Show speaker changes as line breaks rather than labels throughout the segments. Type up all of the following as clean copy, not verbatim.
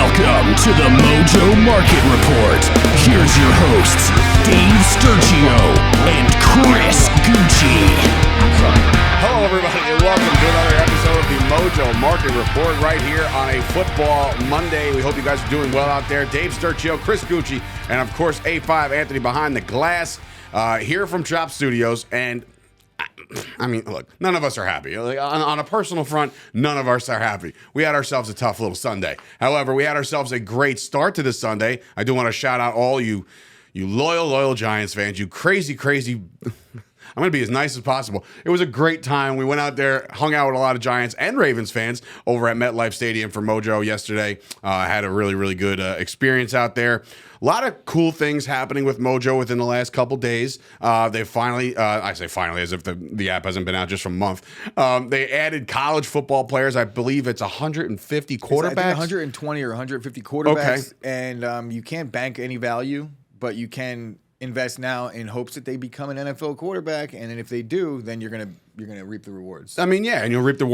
Welcome to the Mojo Market Report. Here's your hosts, Dave Sturchio and Chris Gueci.
Hello, everybody, and welcome to another episode of the Mojo Market Report right here on a Football Monday. We hope you guys are doing well out there. Dave Sturchio, Chris Gueci, and of course, A5 Anthony behind the glass here from Chop Studios. And I mean, look, none of us are happy. Like, on a personal front, none of us are happy. We had ourselves a tough little Sunday. However, we had ourselves a great start to this Sunday. I do want to shout out all you loyal Giants fans, you crazy. I'm going to be as nice as possible. It was a great time. We went out there, hung out with a lot of Giants and Ravens fans over at MetLife Stadium for Mojo yesterday. Had a really good experience out there. A lot of cool things happening with Mojo within the last couple days. They finally, I say finally as if the app hasn't been out just for a month. They added college football players. I believe it's 150 quarterbacks.
I think 120 or 150 quarterbacks.
Okay.
And you can't bank any value, but you can invest now in hopes that they become an NFL quarterback, and then if they do, then you're gonna reap the rewards.
I mean, yeah, and you'll reap the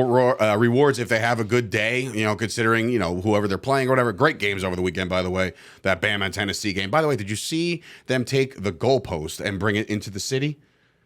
rewards if they have a good day. You know, considering whoever they're playing or whatever. Great games over the weekend, by the way. That Bama and Tennessee game. By the way, did you see them take the goalpost and bring it into the city?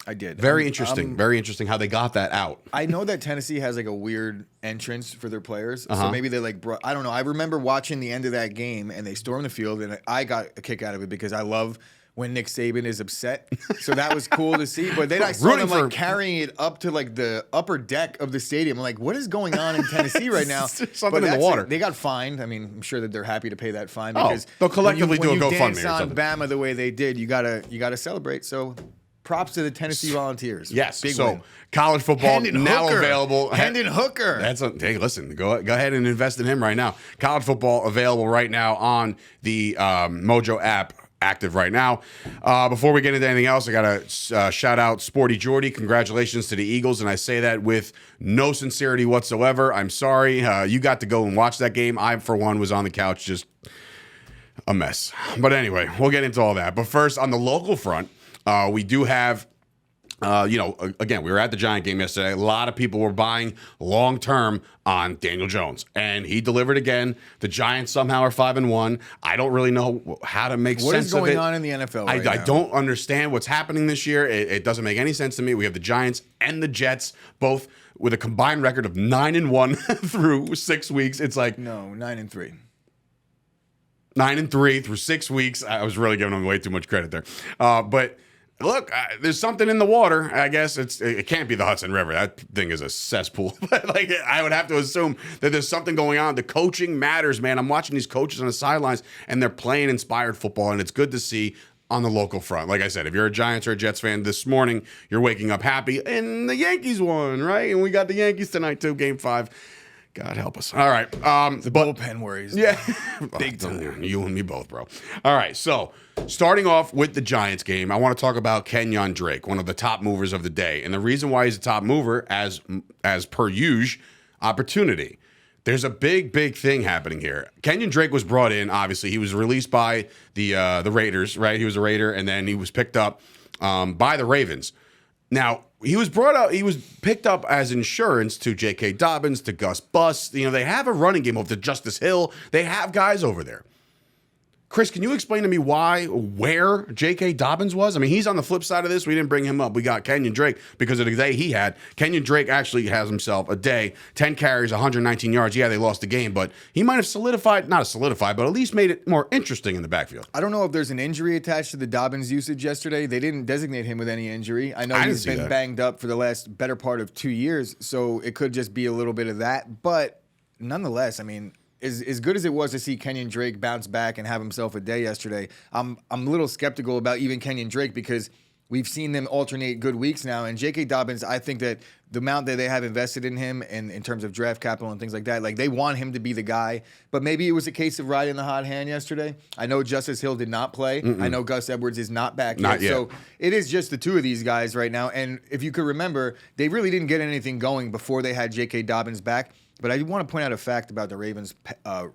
I did.
Very interesting. Very interesting how they got that out.
I know that Tennessee has like a weird entrance for their players, so maybe they I don't know. I remember watching the end of that game, and they stormed the field, and I got a kick out of it because I love when Nick Saban is upset. So that was cool to see. But then I saw them carrying it up to like the upper deck of the stadium. I'm like, what is going on in Tennessee right now?
Something in the water.
They got fined. I mean, I'm sure that they're happy to pay that fine because
they'll collectively do a GoFundMe or
dance on
something.
Bama the way they did, you gotta celebrate. So props to the Tennessee Volunteers.
Yes.
Big
so
win.
college football now
Hooker.
available.
Hendon Hooker.
Hey, listen, go ahead and invest in him right now. College football available right now on the Mojo app. Active right now. Before we get into anything else, I got to shout out Sporty Jordy. Congratulations to the Eagles, and I say that with no sincerity whatsoever. I'm sorry. You got to go and watch that game. I, for one, was on the couch just a mess. But anyway, we'll get into all that. But first, on the local front, we do have again, we were at the Giant game yesterday. A lot of people were buying long-term on Daniel Jones, and he delivered again. The Giants somehow are 5-1. I don't really know how to make sense of it.
What is going on in the NFL right now?
I don't understand what's happening this year. It doesn't make any sense to me. We have the Giants and the Jets both with a combined record of 9-1 through 6 weeks. It's like
no, 9-3.
9-3 through 6 weeks. I was really giving them way too much credit there, but. Look, there's something in the water. I guess it can't be the Hudson River. That thing is a cesspool. But like, I would have to assume that there's something going on. The coaching matters, man. I'm watching these coaches on the sidelines, and they're playing inspired football, and it's good to see on the local front. Like I said, if you're a Giants or a Jets fan this morning, you're waking up happy, and the Yankees won, right? And we got the Yankees tonight too, Game 5. God help us. All right.
The bullpen worries.
Yeah.
Big time.
You and me both, bro. All right. So starting off with the Giants game, I want to talk about Kenyon Drake, one of the top movers of the day. And the reason why he's a top mover, as per usual, opportunity. There's a big thing happening here. Kenyon Drake was brought in, obviously. He was released by the Raiders, right? He was a Raider, and then he was picked up by the Ravens. Now, he was picked up as insurance to JK Dobbins, to Gus Bus. They have a running game over to Justice Hill. They have guys over there. Chris, can you explain to me where JK Dobbins was? I mean, he's on the flip side of this. We didn't bring him up. We got Kenyon Drake because of the day he had. Kenyon Drake actually has himself a day, 10 carries, 119 yards. Yeah, they lost the game, but he might have not solidified, but at least made it more interesting in the backfield.
I don't know if there's an injury attached to the Dobbins usage yesterday. They didn't designate him with any injury. I know he's been banged up for the last better part of 2 years, so it could just be a little bit of that. But nonetheless, I mean, as good as it was to see Kenyon Drake bounce back and have himself a day yesterday, I'm a little skeptical about even Kenyon Drake because we've seen them alternate good weeks now. And J.K. Dobbins, I think that the amount that they have invested in him and in terms of draft capital and things like that, like they want him to be the guy. But maybe it was a case of riding the hot hand yesterday. I know Justice Hill did not play. I know Gus Edwards is not back yet. So it is just the two of these guys right now. And if you could remember, they really didn't get anything going before they had J.K. Dobbins back. But I want to point out a fact about the Ravens'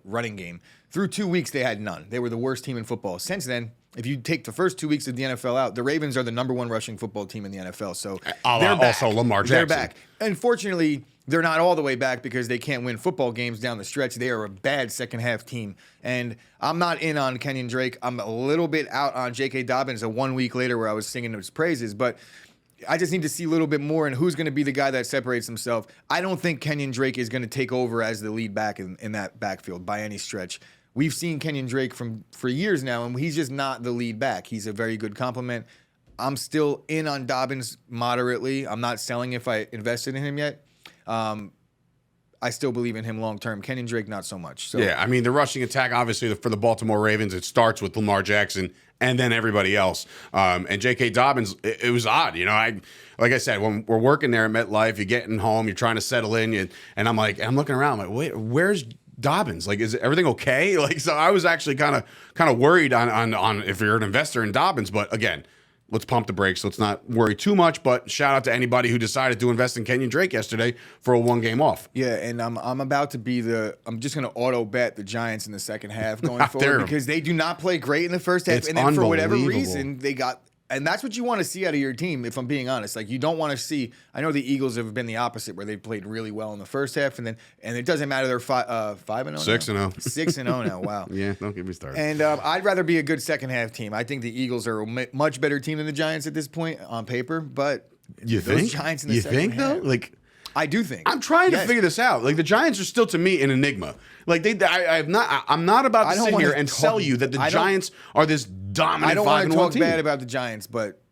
running game. Through 2 weeks, they had none. They were the worst team in football. Since then, if you take the first 2 weeks of the NFL out, the Ravens are the number one rushing football team in the NFL. So they're back.
Also Lamar Jackson.
They're back. Unfortunately, they're not all the way back because they can't win football games down the stretch. They are a bad second half team. And I'm not in on Kenyon Drake. I'm a little bit out on JK Dobbins 1 week later where I was singing his praises. But I just need to see a little bit more and who's going to be the guy that separates himself. I don't think Kenyon Drake is going to take over as the lead back in that backfield by any stretch. We've seen Kenyon Drake for years now, and he's just not the lead back. He's a very good compliment. I'm still in on Dobbins moderately. I'm not selling if I invested in him yet. I still believe in him long term. Kenyon Drake, not so much. So.
Yeah, I mean, the rushing attack, obviously, for the Baltimore Ravens, it starts with Lamar Jackson and then everybody else. And J.K. Dobbins, it was odd. Like I said, when we're working there at MetLife, you're getting home, you're trying to settle in, and I'm looking around, I'm like, wait, where's Dobbins? Like, is everything okay? Like, so I was actually kind of worried on if you're an investor in Dobbins, but again, let's pump the brakes. Let's not worry too much, but shout out to anybody who decided to invest in Kenyon Drake yesterday for a 1 game off.
Yeah, and I'm about to be I'm just going to auto bet the Giants in the second half going forward because they do not play great in the first half. And then for whatever reason, they got – and that's what you want to see out of your team, if I'm being honest. Like, you don't want to see – I know the Eagles have been the opposite where they've played really well in the first half, and it doesn't matter. They're 5-0 now.
6-0.
6-0 now. Wow.
Yeah, don't get me started.
And I'd rather be a good second half team. I think the Eagles are a much better team than the Giants at this point on paper, but those Giants in the second half.
Though? Like,
I do think.
I'm trying to figure this out. Like, the Giants are still, to me, an enigma. Like, I'm not about to sit here and sell you that the Giants are this dominant 5-1 team.
I don't want to talk bad about the Giants, but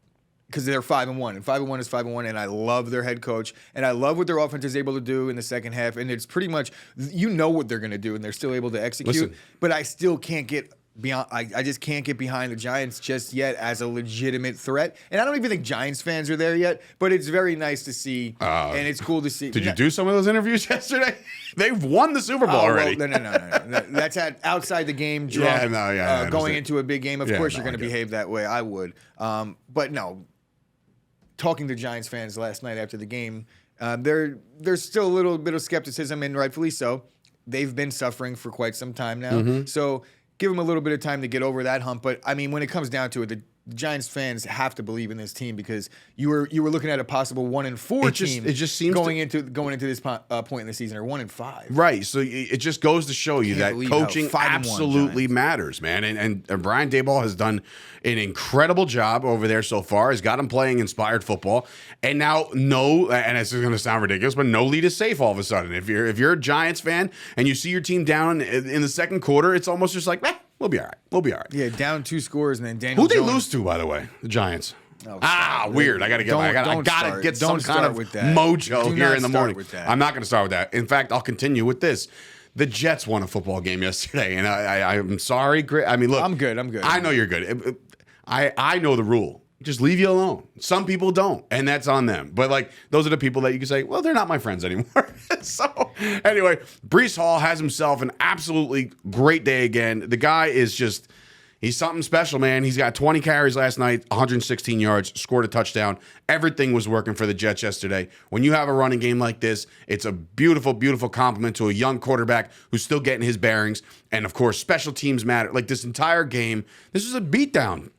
because they're 5-1, and 5-1 is 5-1, and I love their head coach, and I love what their offense is able to do in the second half, and it's pretty much, what they're going to do, and they're still able to execute.
Listen,
but I still can't get beyond. I just can't get behind the Giants just yet as a legitimate threat, and I don't even think Giants fans are there yet. But it's very nice to see, and it's cool to see.
Did you do some of those interviews yesterday? They've won the Super Bowl already.
Well, no. That's outside the game. Drunk, going into a big game. Of course, you're going to behave that way. I would, but no. Talking to Giants fans last night after the game, there's still a little bit of skepticism, and rightfully so. They've been suffering for quite some time now. So give them a little bit of time to get over that hump. But, I mean, when it comes down to it, the Giants fans have to believe in this team because you were looking at a possible 1-4 team.
It just seems
going into this point in the season, or 1-5.
Right. So it just goes to show you that coaching absolutely matters, man. And Brian Daboll has done an incredible job over there so far. Has got him playing inspired football, and now and it's going to sound ridiculous, but no lead is safe all of a sudden. If you're a Giants fan and you see your team down in the second quarter, it's almost just like, we'll be all right. We'll be all right.
Yeah, down 2 scores, and then Daniel Jones.
Who'd they lose to, by the way? The Giants. Weird. I got to get some kind of mojo here in the morning. I'm not going to start with that. In fact, I'll continue with this. The Jets won a football game yesterday, and I'm sorry. I mean, look.
I'm good.
I know you're good. I know the rule. Just leave you alone. Some people don't, and that's on them. But, like, those are the people that you can say, well, they're not my friends anymore. So, anyway, Breece Hall has himself an absolutely great day again. The guy is just, he's something special, man. He's got 20 carries last night, 116 yards, scored a touchdown. Everything was working for the Jets yesterday. When you have a running game like this, it's a beautiful, beautiful compliment to a young quarterback who's still getting his bearings. And, of course, special teams matter. Like, this entire game, this was a beatdown.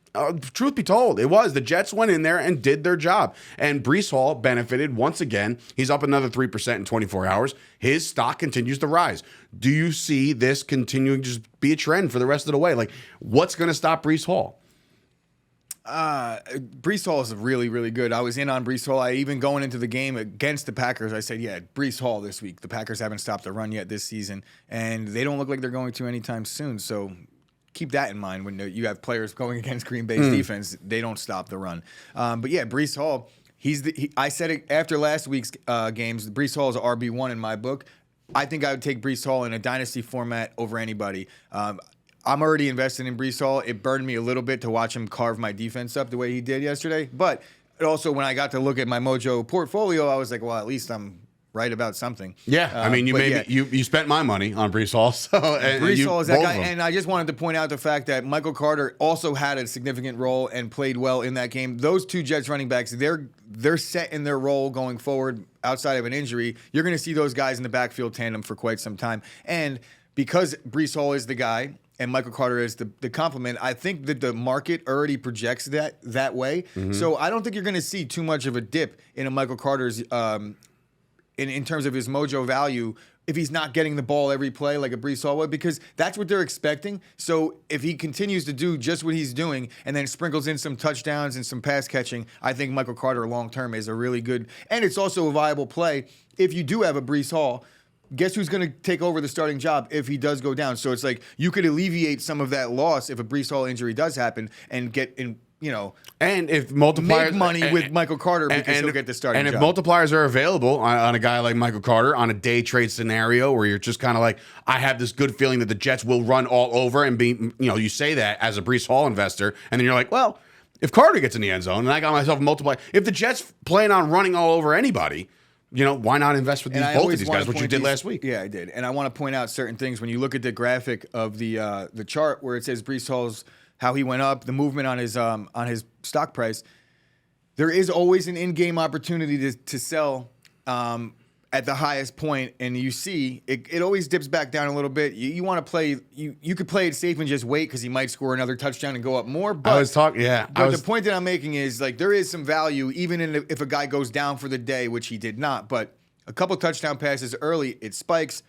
Truth be told, it was. The Jets went in there and did their job. And Breece Hall benefited once again. He's up another 3% in 24 hours. His stock continues to rise. Do you see this continuing to just be a trend for the rest of the way? Like, what's going to stop Breece Hall?
Breece Hall is really, really good. I was in on Breece Hall. I even going into the game against the Packers, I said, Breece Hall this week. The Packers haven't stopped the run yet this season, and they don't look like they're going to anytime soon. So keep that in mind when you have players going against Green Bay's defense. They don't stop the run. But yeah, Breece Hall, I said it after last week's games, Breece Hall is an RB1 in my book. I think I would take Breece Hall in a dynasty format over anybody. I'm already invested in Breece Hall. It burned me a little bit to watch him carve my defense up the way he did yesterday. But also when I got to look at my Mojo portfolio, I was like, well, at least I'm right about something.
Yeah, I mean, you spent my money on Breece Hall. So
Breece Hall is that guy, and I just wanted to point out the fact that Michael Carter also had a significant role and played well in that game. Those two Jets running backs, they're set in their role going forward outside of an injury. You're going to see those guys in the backfield tandem for quite some time. And because Breece Hall is the guy and Michael Carter is the complement, I think that the market already projects that way. Mm-hmm. So I don't think you're going to see too much of a dip in a Michael Carter's in terms of his mojo value if he's not getting the ball every play like a Breece Hall would, because that's what they're expecting. So if he continues to do just what he's doing and then sprinkles in some touchdowns and some pass catching, I think Michael Carter long-term is a really good, and it's also a viable play if you do have a Breece Hall. Guess who's going to take over the starting job if he does go down? So it's like you could alleviate some of that loss if a Breece Hall injury does happen and get in,
and if multipliers
make money with Michael Carter because he'll get the starting job.
And if multipliers are available on a guy like Michael Carter on a day trade scenario where you're just kind of like, I have this good feeling that the Jets will run all over and be, you say that as a Breece Hall investor, and then you're like, well, if Carter gets in the end zone and I got myself a multiplier, if the Jets plan on running all over anybody, why not invest with both of these guys, which you did last week?
Yeah, I did. And I want to point out certain things. When you look at the graphic of the chart where it says Breece Hall's, how he went up, the movement on his stock price, there is always an in-game opportunity to sell at the highest point, and you see it always dips back down a little bit. You want to play, you could play it safe and just wait because he might score another touchdown and go up more. But the point that I'm making is like there is some value even if a guy goes down for the day, which he did not. But a couple touchdown passes early, it spikes.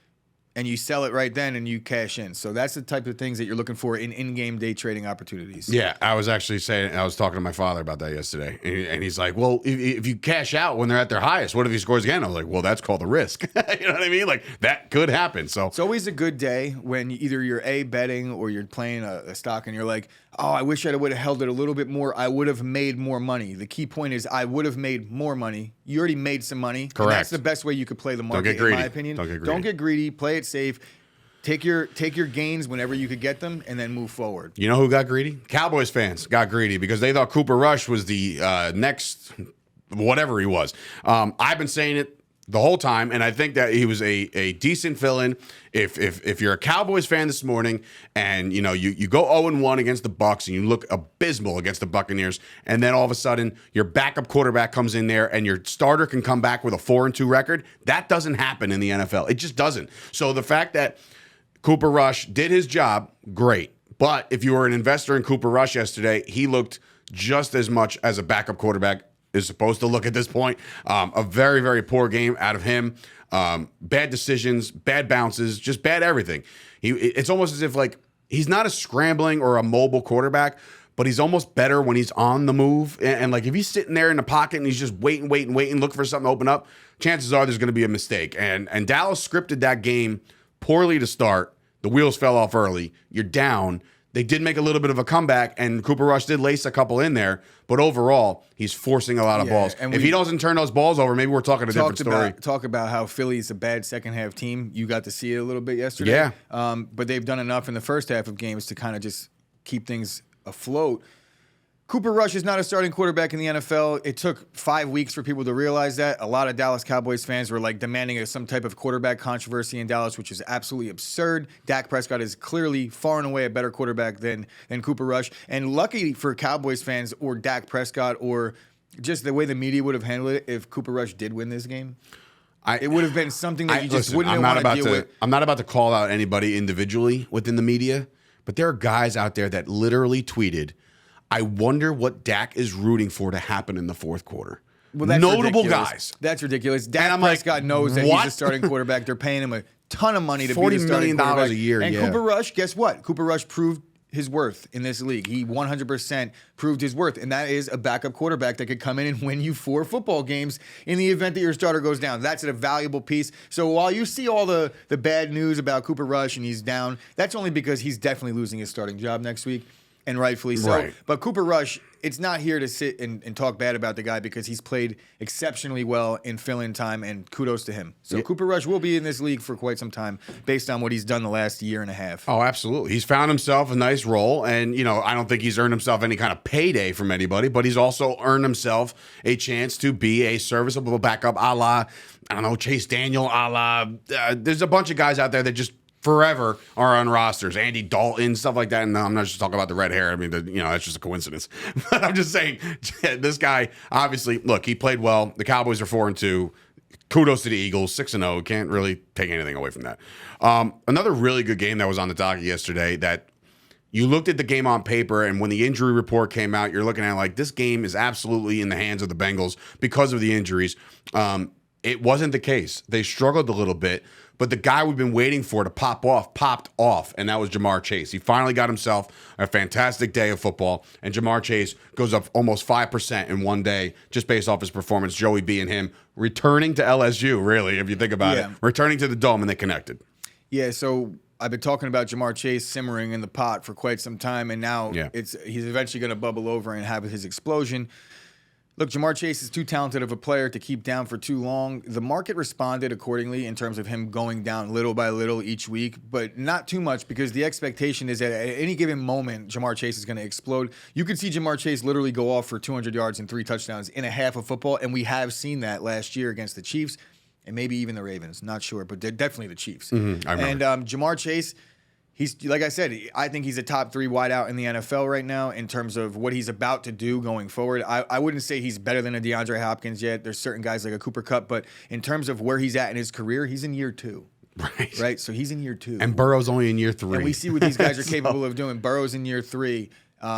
And you sell it right then and you cash in. So that's the type of things that you're looking for in-game day trading opportunities.
Yeah, I was actually saying, I was talking to my father about that yesterday. And he's like, well, if you cash out when they're at their highest, what if he scores again? I was like, well, that's called a risk. You know what I mean? Like, that could happen. So
it's always a good day when either you're betting or you're playing a stock and you're like, oh, I wish I would have held it a little bit more. I would have made more money. The key point is I would have made more money. You already made some money.
Correct.
That's the best way you could play the market,
Don't get greedy.
in my opinion.
Don't get greedy.
Play it safe. Take your gains whenever you could get them, and then move forward.
You know who got greedy? Cowboys fans got greedy because they thought Cooper Rush was the next whatever he was. I've been saying it the whole time, and I think that he was a decent fill-in. If you're a Cowboys fan this morning and you go 0-1 against the Bucs and you look abysmal against the Buccaneers, and then all of a sudden your backup quarterback comes in there and your starter can come back with a 4-2 record, that doesn't happen in the NFL. It just doesn't. So the fact that Cooper Rush did his job, great. But if you were an investor in Cooper Rush yesterday, he looked just as much as a backup quarterback is supposed to look at this point. A very, very poor game out of him. Bad decisions, bad bounces, just bad everything. It's almost as if like he's not a scrambling or a mobile quarterback, but he's almost better when he's on the move. And like if he's sitting there in the pocket and he's just waiting, looking for something to open up, chances are there's going to be a mistake. And Dallas scripted that game poorly to start. The wheels fell off early. You're down. They did make a little bit of a comeback, and Cooper Rush did lace a couple in there. But overall, he's forcing a lot of balls. And if he doesn't turn those balls over, maybe we're talking a different story.
Talk about how Philly's a bad second-half team. You got to see it a little bit yesterday.
Yeah.
But they've done enough in the first half of games to kind of just keep things afloat. Cooper Rush is not a starting quarterback in the NFL. It took 5 weeks for people to realize that. A lot of Dallas Cowboys fans were like demanding some type of quarterback controversy in Dallas, which is absolutely absurd. Dak Prescott is clearly far and away a better quarterback than Cooper Rush. And lucky for Cowboys fans or Dak Prescott or just the way the media would have handled it if Cooper Rush did win this game. It would have been something that you just wouldn't want to deal with.
I'm not about to call out anybody individually within the media, but there are guys out there that literally tweeted, I wonder what Dak is rooting for to happen in the fourth quarter.
Well, that's
notable
ridiculous.
Guys.
That's ridiculous. Dak Prescott knows that he's a starting quarterback. They're paying him a ton of money to be the starting quarterback.
$40 million a year.
And Cooper Rush, guess what? Cooper Rush proved his worth in this league. He 100% proved his worth, and that is a backup quarterback that could come in and win you 4 football games in the event that your starter goes down. That's a valuable piece. So while you see all the bad news about Cooper Rush and he's down, that's only because he's definitely losing his starting job next week. And rightfully so.
Right.
But Cooper Rush, it's not here to sit and talk bad about the guy because he's played exceptionally well in fill-in time, and kudos to him. So Cooper Rush will be in this league for quite some time based on what he's done the last year and a half.
Oh, absolutely. He's found himself a nice role, and, I don't think he's earned himself any kind of payday from anybody, but he's also earned himself a chance to be a serviceable backup a la, Chase Daniel, a la, there's a bunch of guys out there that just forever are on rosters. Andy Dalton, stuff like that. And I'm not just talking about the red hair. I mean, that's just a coincidence. But I'm just saying, this guy, obviously, look, he played well. The Cowboys are 4-2. Kudos to the Eagles, 6-0. Can't really take anything away from that. Another really good game that was on the docket yesterday that you looked at the game on paper, and when the injury report came out, you're looking at like, this game is absolutely in the hands of the Bengals because of the injuries. It wasn't the case. They struggled a little bit, but the guy we've been waiting for to pop off popped off, and that was Jamar Chase. He finally got himself a fantastic day of football, and Jamar Chase goes up almost 5% in one day just based off his performance. Joey B and him returning to LSU, really, if you think about it, returning to the Dome, and they connected.
Yeah, so I've been talking about Jamar Chase simmering in the pot for quite some time, and now he's eventually going to bubble over and have his explosion. Look, Jamar Chase is too talented of a player to keep down for too long. The market responded accordingly in terms of him going down little by little each week, but not too much because the expectation is that at any given moment, Jamar Chase is going to explode. You could see Jamar Chase literally go off for 200 yards and 3 touchdowns in a half of football, and we have seen that last year against the Chiefs and maybe even the Ravens. Not sure, but they're definitely the Chiefs.
I remember.
And Jamar Chase, he's, like I said, I think he's a top 3 wideout in the NFL right now in terms of what he's about to do going forward. I wouldn't say he's better than a DeAndre Hopkins yet. There's certain guys like a Cooper Kupp, but in terms of where he's at in his career, he's in year 2. Right? So he's in year 2.
And Burrow's only in year 3.
And we see what these guys are capable of doing. Burrow's in year 3.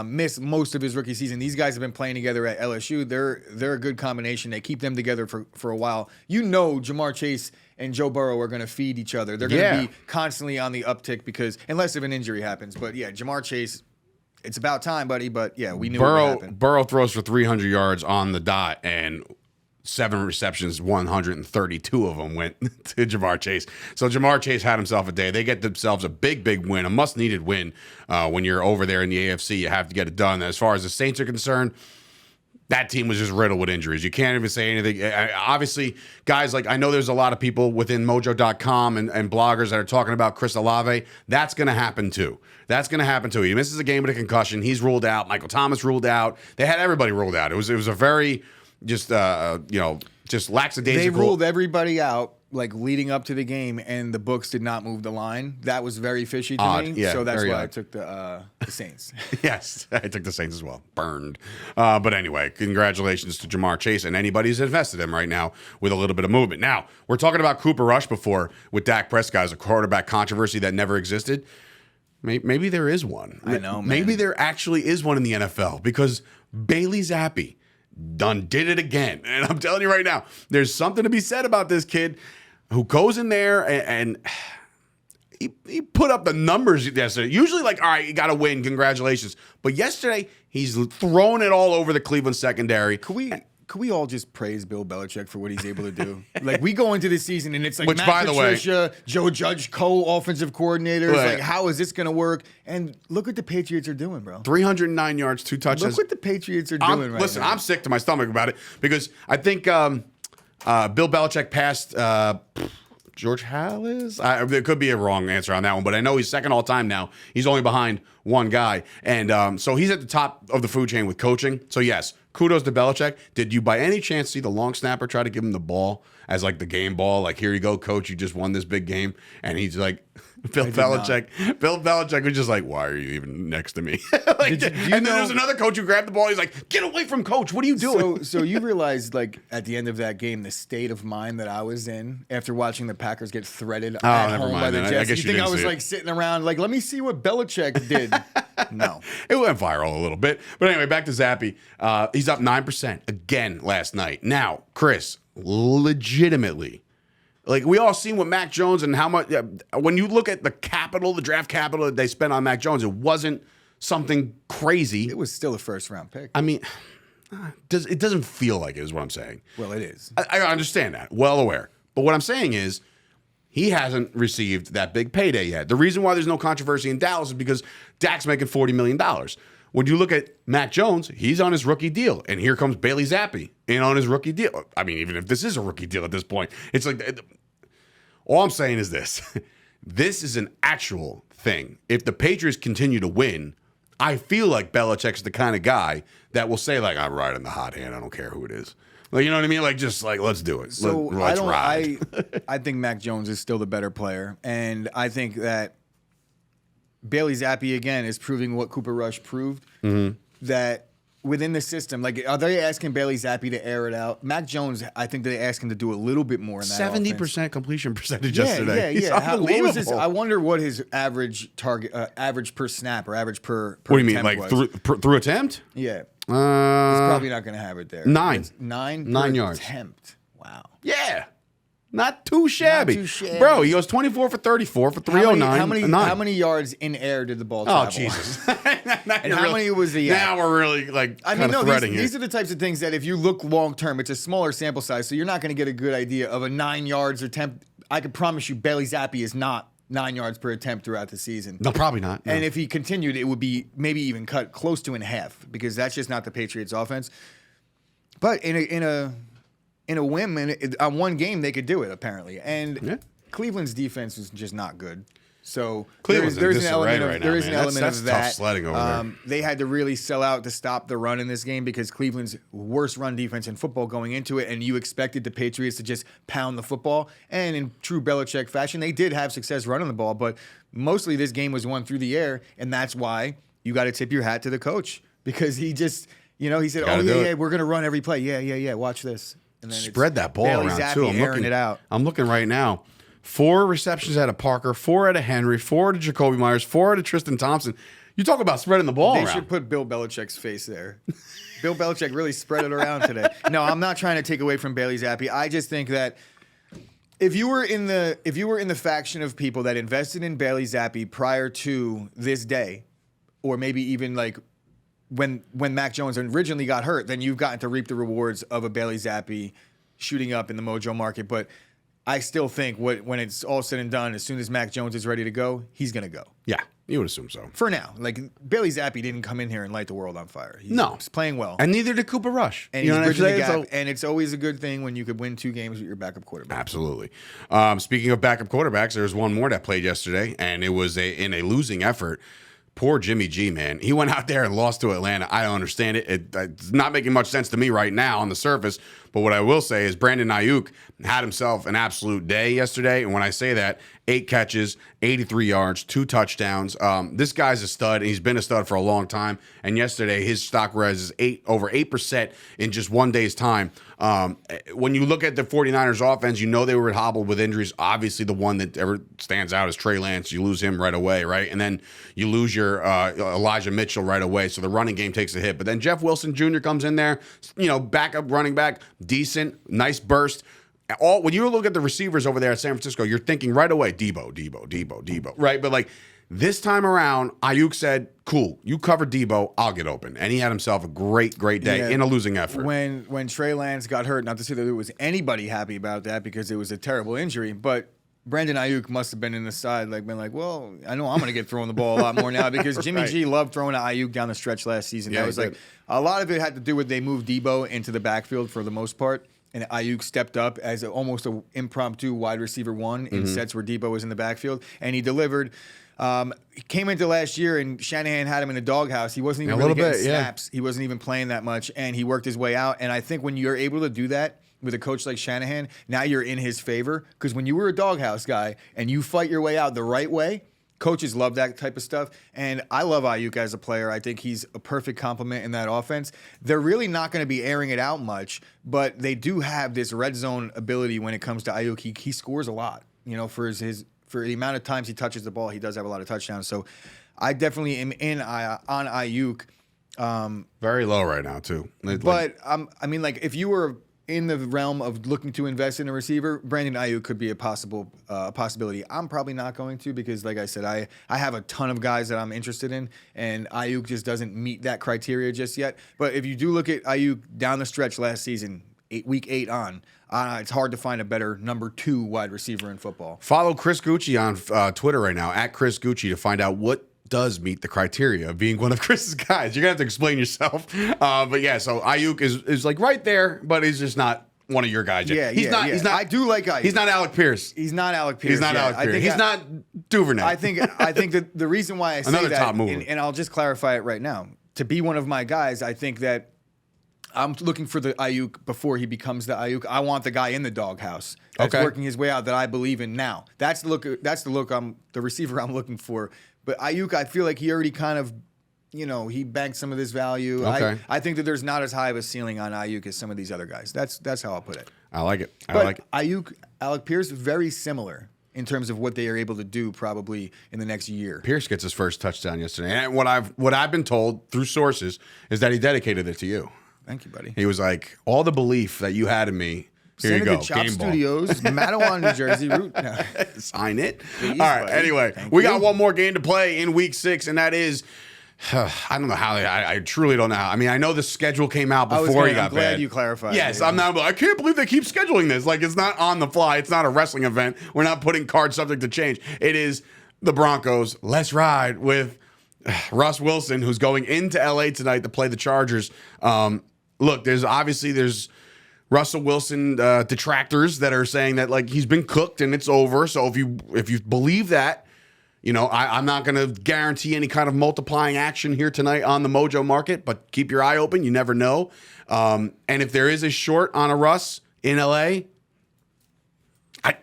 Missed most of his rookie season. These guys have been playing together at LSU. They're a good combination. They keep them together for a while. You know Jamar Chase and Joe Burrow are going to feed each other. They're going to be constantly on the uptick because unless if an injury happens. But yeah, Jamar Chase, it's about time, buddy. But yeah, we knew it would happen.
Burrow throws for 300 yards on the dot, and 7 receptions, 132 of them went to Jamar Chase. So Jamar Chase had himself a day. They get themselves a big win, a much-needed win. When you're over there in the AFC, you have to get it done. As far as the Saints are concerned, that team was just riddled with injuries. You can't even say anything. Obviously, guys, like I know there's a lot of people within Mojo.com and bloggers that are talking about Chris Olave. That's going to happen too. He misses a game with a concussion. He's ruled out. Michael Thomas ruled out. They had everybody ruled out. It was a very just lackadaisical.
They ruled everybody out like leading up to the game, and the books did not move the line. That was very fishy to me.
Yeah,
so that's why
odd.
I took the Saints.
Yes, I took the Saints as well. Burned. But anyway, congratulations to Jamar Chase and anybody who's invested in him right now with a little bit of movement. Now, we're talking about Cooper Rush before with Dak Prescott as a quarterback controversy that never existed. Maybe there is one.
I know, man.
Maybe there actually is one in the NFL because Bailey Zappe did it again. And I'm telling you right now, there's something to be said about this kid who goes in there and he put up the numbers yesterday. Usually like, all right, you got to win. Congratulations. But yesterday, he's throwing it all over the Cleveland secondary.
Could we all just praise Bill Belichick for what he's able to do? Like, we go into the season and it's like,
which,
Matt
by the
Patricia, Joe Judge, co-offensive coordinators. Like, how is this going to work? And look what the Patriots are doing, bro.
309 yards, 2 touchdowns.
Look what the Patriots are doing right now.
I'm sick to my stomach about it because I think Bill Belichick passed George Halas. There could be a wrong answer on that one, but I know he's second all time now. He's only behind one guy. And so he's at the top of the food chain with coaching. So, yes, kudos to Belichick. Did you by any chance see the long snapper try to give him the ball as like the game ball? Like, here you go, coach. You just won this big game. And he's like, Bill Belichick was just like, why are you even next to me? And then there's another coach who grabbed the ball. He's like, get away from coach. What are you doing?
So you realized, like, at the end of that game, the state of mind that I was in after watching the Packers get threaded at home by the Jets. You think I was like sitting around like, let me see what Belichick did? No.
It went viral a little bit. But anyway, back to Zappe. He's up 9% again last night. Now, Chris, legitimately, like, we all seen what Mac Jones and how much, when you look at the draft capital that they spent on Mac Jones, it wasn't something crazy.
It was still a first-round pick.
I mean, it doesn't feel like it is what I'm saying.
Well, it is.
I understand that. Well aware. But what I'm saying is, he hasn't received that big payday yet. The reason why there's no controversy in Dallas is because Dak's making $40 million. When you look at Mac Jones, he's on his rookie deal. And here comes Bailey Zappe in on his rookie deal. I mean, even if this is a rookie deal at this point, it's like, all I'm saying is this. This is an actual thing. If the Patriots continue to win, I feel like Belichick's the kind of guy that will say, like, I'm riding the hot hand. I don't care who it is. Like, you know what I mean? Like, just like, let's do it.
So
let's ride.
I think Mac Jones is still the better player. And I think that Bailey Zappe, again, is proving what Cooper Rush proved, that within the system, like, are they asking Bailey Zappe to air it out? Mac Jones, I think they ask him to do a little bit more in that
70%
offense.
Completion percentage yesterday.
Yeah.
He's
Unbelievable. I wonder what his average target, average per snap or average per
what do you mean,
attempt
like through attempt?
Yeah. He's probably not going to have it there.
9.
9
9 yards.
attempt. Wow.
Yeah. Not too shabby.
Not too shabby.
Bro, he goes 24 for 34 for 309.
How many yards in air did the ball travel?
Oh, Jesus.
And how many was the
Now we're really, threading here.
These are the types of things that if you look long-term, it's a smaller sample size, so you're not going to get a good idea of a 9 yards attempt. I can promise you Bailey Zappe is not 9 yards per attempt throughout the season.
No, probably not. No.
And if he continued, it would be maybe even cut close to in half because that's just not the Patriots' offense. But in a whim, on one game, they could do it, apparently. And Cleveland's defense was just not good. So
Cleveland's
there's
in
an element
disarray right now,
there's
man.
an element
That's
of that.
tough sledding over there.
They had to really sell out to stop the run in this game because Cleveland's worst run defense in football going into it, and you expected the Patriots to just pound the football. And in true Belichick fashion, they did have success running the ball, but mostly this game was won through the air, and that's why you got to tip your hat to the coach because he just, he said, we're going to run every play. Yeah, watch this. And then
spread that ball
Bailey
around,
Zappe
too. I'm looking right now. 4 receptions out of Parker, 4 out of Henry, 4 out of Jacoby Myers, 4 out of Tristan Thompson. You talk about spreading the ball around.
They should put Bill Belichick's face there. Bill Belichick really spread it around today. No, I'm not trying to take away from Bailey Zappe. I just think that if you were in the faction of people that invested in Bailey Zappe prior to this day, or maybe even like when Mac Jones originally got hurt, then you've gotten to reap the rewards of a Bailey Zappe shooting up in the Mojo market. But I still think when it's all said and done, as soon as Mac Jones is ready to go, he's going to go.
Yeah, you would assume so.
For now. Like, Bailey Zappe didn't come in here and light the world on fire. He's playing well.
And neither did Cooper Rush.
And he's bridging the gap. And it's always a good thing when you could win 2 games with your backup quarterback.
Absolutely. Speaking of backup quarterbacks, there's one more that played yesterday, and it was in a losing effort. Poor Jimmy G, man. He went out there and lost to Atlanta. I don't understand it. It's not making much sense to me right now on the surface. But what I will say is Brandon Ayuk had himself an absolute day yesterday. And when I say that, 8 catches, 83 yards, 2 touchdowns. This guy's a stud, and he's been a stud for a long time. And yesterday, his stock rises over 8% in just one day's time. When you look at the 49ers offense, you know they were hobbled with injuries. Obviously, the one that ever stands out is Trey Lance. You lose him right away, right? And then you lose your Elijah Mitchell right away. So the running game takes a hit. But then Jeff Wilson Jr. comes in there, backup running back, decent, nice burst. When you look at the receivers over there at San Francisco, you're thinking right away, Debo, right? But like this time around, Ayuk said, cool, you cover Debo, I'll get open. And he had himself a great day in a losing effort.
When Trey Lance got hurt, not to say that there was anybody happy about that because it was a terrible injury, but Brandon Ayuk must have been in the side, been like, well, I know I'm going to get throwing the ball a lot more now because Jimmy G loved throwing to Ayuk down the stretch last season.
Yeah,
that was a lot of it had to do with they moved Debo into the backfield for the most part. And Ayuk stepped up as almost an impromptu wide receiver 1 in sets where Debo was in the backfield, and he delivered. He came into last year, and Shanahan had him in a doghouse. He wasn't even really getting snaps. He wasn't even playing that much, and he worked his way out. And I think when you're able to do that with a coach like Shanahan, now you're in his favor. Because when you were a doghouse guy and you fight your way out the right way, coaches love that type of stuff, and I love Ayuk as a player. I think he's a perfect complement in that offense. They're really not going to be airing it out much, but they do have this red zone ability when it comes to Ayuk. He scores a lot, for the amount of times he touches the ball. He does have a lot of touchdowns. So I definitely am in on Ayuk.
Very low right now too.
But if you were in the realm of looking to invest in a receiver, Brandon Ayuk could be a possibility. I'm probably not going to because, like I said, I have a ton of guys that I'm interested in, and Ayuk just doesn't meet that criteria just yet. But if you do look at Ayuk down the stretch last season, week 8 on, it's hard to find a better number 2 wide receiver in football.
Follow Chris Gueci on Twitter right now, at Chris Gueci, to find out what does meet the criteria of being one of Chris's guys. You're going to have to explain yourself. But yeah, so Ayuk is like right there, but he's just not one of your guys yet. He's not. I do like Ayuk.
He's not Alec Pierce.
He's not Duvernay.
I think that the reason why I say
another
that,
top mover.
And I'll just clarify it right now. To be one of my guys, I think that I'm looking for the Ayuk before he becomes the Ayuk. I want the guy in the doghouse that's working his way out that I believe in now. That's the look. That's the receiver I'm looking for. But Ayuk, I feel like he already kind of, he banked some of this value.
Okay.
I think that there's not as high of a ceiling on Ayuk as some of these other guys. That's how I'll put it.
I like it.
Ayuk, Alec Pierce, very similar in terms of what they are able to do probably in the next year.
Pierce gets his first touchdown yesterday. And what I've been told through sources is that he dedicated it to you.
Thank you, buddy.
He was like, all the belief that you had in me
Send it to Chop Studios, Matawan, New Jersey. No.
Sign it.
Please,
all right.
buddy.
Anyway, we got one more game to play in Week 6, and that is. I don't know how I truly don't know how. I mean, I know the schedule came out before he got bad.
I'm glad you clarified.
Yes, I can't believe they keep scheduling this. Like, it's not on the fly. It's not a wrestling event. We're not putting cards subject to change. It is the Broncos. Let's ride with Russ Wilson, who's going into LA tonight to play the Chargers. Look, there's Russell Wilson detractors that are saying that like he's been cooked and it's over. So if you believe that. You know, I'm not going to guarantee any kind of multiplying action here tonight on the Mojo Market, but keep your eye open. You never know. And if there is a short on a Russ in LA, I'm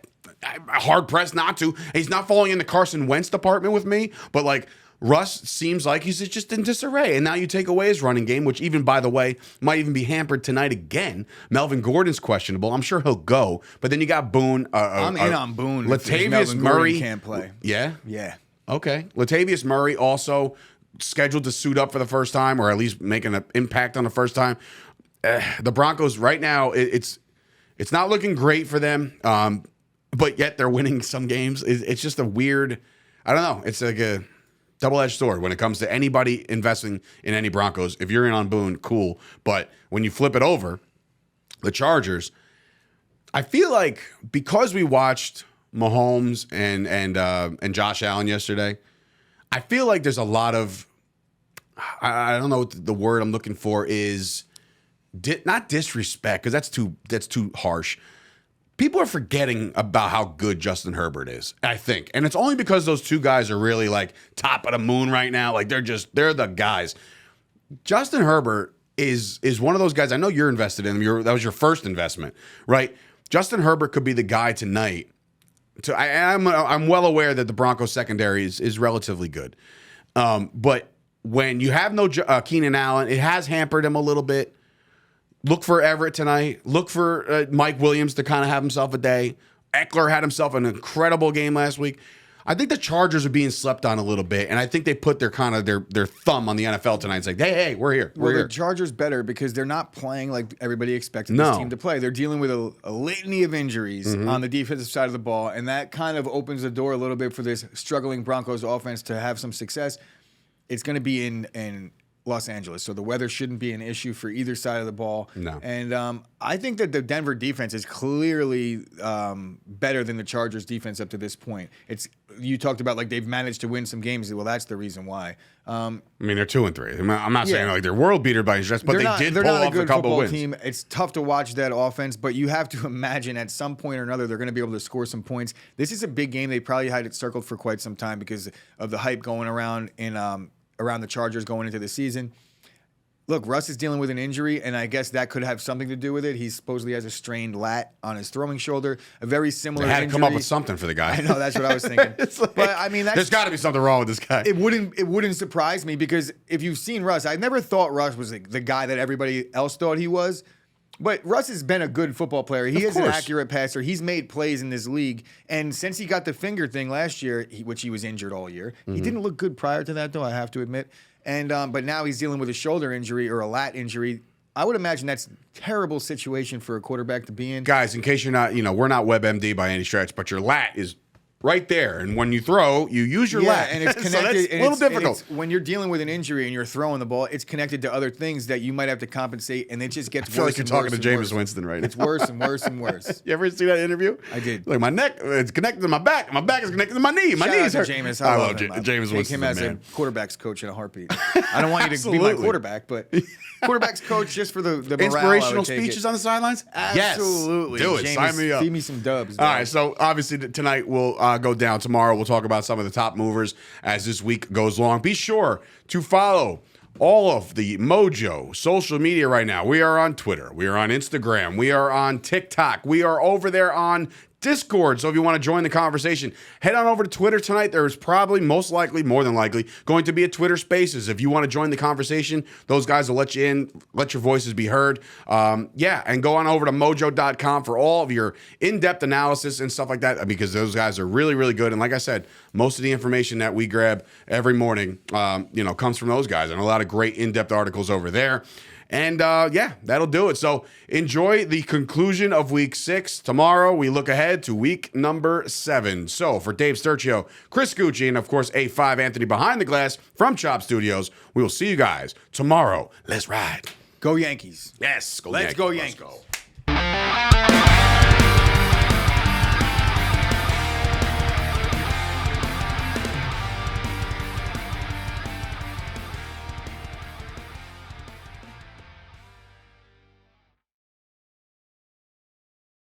hard-pressed not to. He's not falling in the Carson Wentz department with me, but, like, Russ seems like he's just in disarray. And now you take away his running game, which even, by the way, might even be hampered tonight again. Melvin Gordon's questionable. I'm sure he'll go. But then you got Boone.
I'm in on Boone.
Latavius Murray
can't play.
Yeah?
Yeah.
Okay. Latavius Murray also scheduled to suit up for the first time, or at least making an impact on the first time. The Broncos right now, it's not looking great for them, but yet they're winning some games. It's just a weird, I don't know. It's like a double-edged sword when it comes to anybody investing in any Broncos. If you're in on Boone, cool. But when you flip it over, the Chargers, I feel like because we watched Mahomes and Josh Allen yesterday, I feel like there's a lot of, I don't know what the word I'm looking for is, not disrespect, because that's too harsh. People are forgetting about how good Justin Herbert is, I think. And it's only because those two guys are really like top of the moon right now. Like they're the guys. Justin Herbert is one of those guys. I know you're invested in him. That was your first investment, right? Justin Herbert could be the guy tonight. So I'm well aware that the Broncos secondary is relatively good. But when you have no Keenan Allen, it has hampered him a little bit. Look for Everett tonight. Look for Mike Williams to kind of have himself a day. Eckler had himself an incredible game last week. I think the Chargers are being slept on a little bit, and I think they put their thumb on the NFL tonight. It's like, hey, we're here. We're here.
The Chargers better because they're not playing like everybody expected this team to play. They're dealing with a litany of injuries on the defensive side of the ball, and that kind of opens the door a little bit for this struggling Broncos offense to have some success. It's going to be in Los Angeles, so the weather shouldn't be an issue for either side of the ball.
No.
And I think that the Denver defense is clearly better than the Chargers defense up to this point. You talked about like they've managed to win some games. Well, that's the reason why.
I mean, they're 2-3. I'm not saying like they're world beater by any stretch, but they did pull off a couple wins. Team. It's tough to watch that offense, but you have to imagine at some point or another they're going to be able to score some points. This is a big game. They probably had it circled for quite some time because of the hype going around around the Chargers going into the season. Look, Russ is dealing with an injury, and I guess that could have something to do with it. He supposedly has a strained lat on his throwing shoulder, a very similar injury. They had to come up with something for the guy.
I know, that's what I was thinking.
Like, but I mean, there's got to be something wrong with this guy.
It wouldn't surprise me because if you've seen Russ, I never thought Russ was the guy that everybody else thought he was. But Russ has been a good football player. He is an accurate passer. He's made plays in this league. And since he got the finger thing last year, which he was injured all year, he didn't look good prior to that, though, I have to admit. And but now he's dealing with a shoulder injury or a lat injury. I would imagine that's a terrible situation for a quarterback to be in.
Guys, in case you're not, we're not WebMD by any stretch, but your lat is right there. And when you throw, you use your lat.
And it's connected.
So that's a little difficult.
When you're deeling with an injury and you're throwing the ball, it's connected to other things that you might have to compensate, and it just gets worse. I feel
like you're talking to Jameis Winston right now.
It's worse and worse and worse.
You ever see that interview?
I did.
Like my neck, it's connected to my back. My back is connected to my knee. My knees hurt.
Jameis.
I love Jameis Winston.
Take him as a quarterback's coach in a heartbeat. I don't want you to be my quarterback, but quarterback's coach just for the morale.
Inspirational speeches on the sidelines?
Absolutely.
Yes. Do it.
Jameis,
sign me up.
Feed me some dubs.
All right, so obviously tonight we'll go down. Tomorrow we'll talk about some of the top movers as this week goes along. Be sure to follow all of the Mojo social media right now. We are on Twitter. We are on Instagram. We are on TikTok. We are over there on Discord. So if you want to join the conversation, head on over to Twitter tonight. There is probably, most likely, more than likely, going to be a Twitter Spaces. If you want to join the conversation, those guys will let you in, let your voices be heard. And go on over to mojo.com for all of your in-depth analysis and stuff like that, because those guys are really, really good. And like I said, most of the information that we grab every morning, comes from those guys, and a lot of great in-depth articles over there. And yeah, that'll do it. So enjoy the conclusion of week 6. Tomorrow, we look ahead to week number 7. So for Dave Sturchio, Chris Gueci, and of course, A5 Anthony behind the glass from Chop Studios, we will see you guys tomorrow. Let's ride.
Go Yankees.
Yes, go
Let's
Yankees.
go
Let's
Yankees.
go.